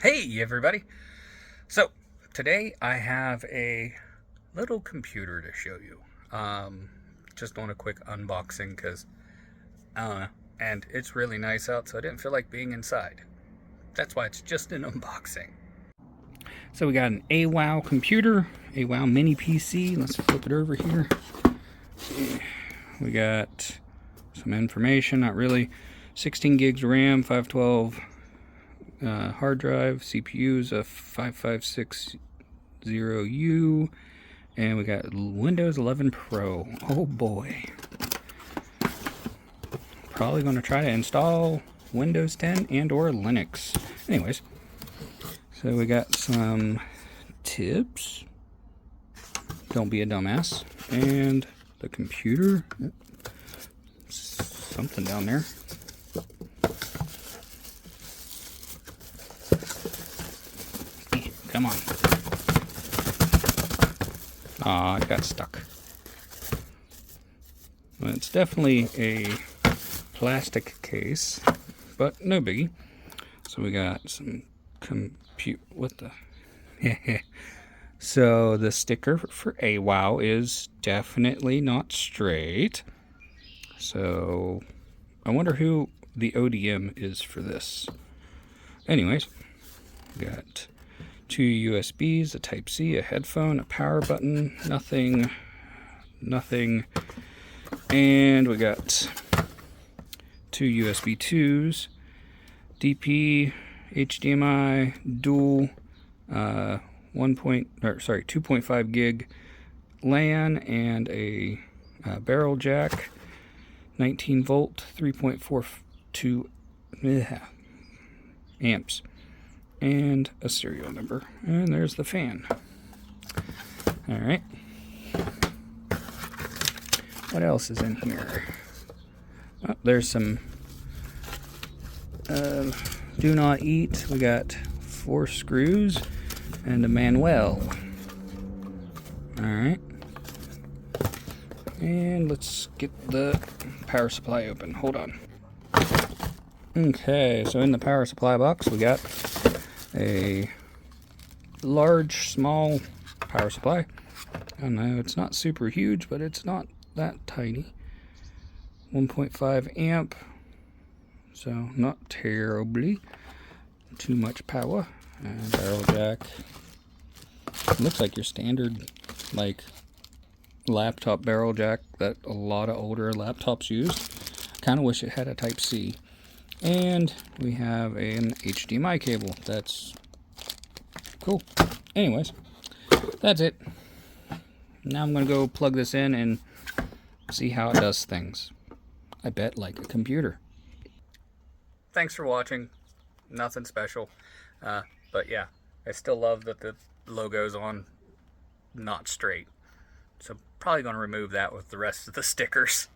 Hey everybody! So today I have a little computer to show you. Just doing a quick unboxing because I don't know, and it's really nice out, so I didn't feel like being inside. That's why it's just an unboxing. So we got an AWOW computer, AWOW mini PC. Let's flip it over here. We got some information, not really. 16 gigs RAM, 512 hard drive, CPU is a 5560U, and we got Windows 11 Pro. Oh boy. Probably going to try to install Windows 10 and or Linux. Anyways, so we got some tips. Don't be a dumbass. And the computer. Something down there. Come on. Aw, it got stuck. Well, it's definitely a plastic case, but no biggie. So we got some what the? So the sticker for AWOW is definitely not straight. So I wonder who the ODM is for this. Anyways, we got 2 USBs, a Type-C, a headphone, a power button, nothing, and we got 2 USB 2s, DP, HDMI, dual, 2.5 gig LAN, and a barrel jack, 19 volt, 3.42 amps. And a serial number. And there's the fan. Alright. What else is in here? Oh, there's some do not eat. We got 4 screws and a manual. Alright. And let's get the power supply open. Hold on. Okay, so in the power supply box we got a large, small power supply. I don't know, it's not super huge, but it's not that tiny. 1.5 amp, so not terribly too much power. And barrel jack. It looks like your standard, like, laptop barrel jack that a lot of older laptops use. Kind of wish it had a Type-C. And we have an HDMI cable. That's cool. Anyways, that's it. Now I'm going to go plug this in and see how it does things. I bet like a computer. Thanks for watching. Nothing special. But yeah, I still love that the logo's on not straight. So probably going to remove that with the rest of the stickers.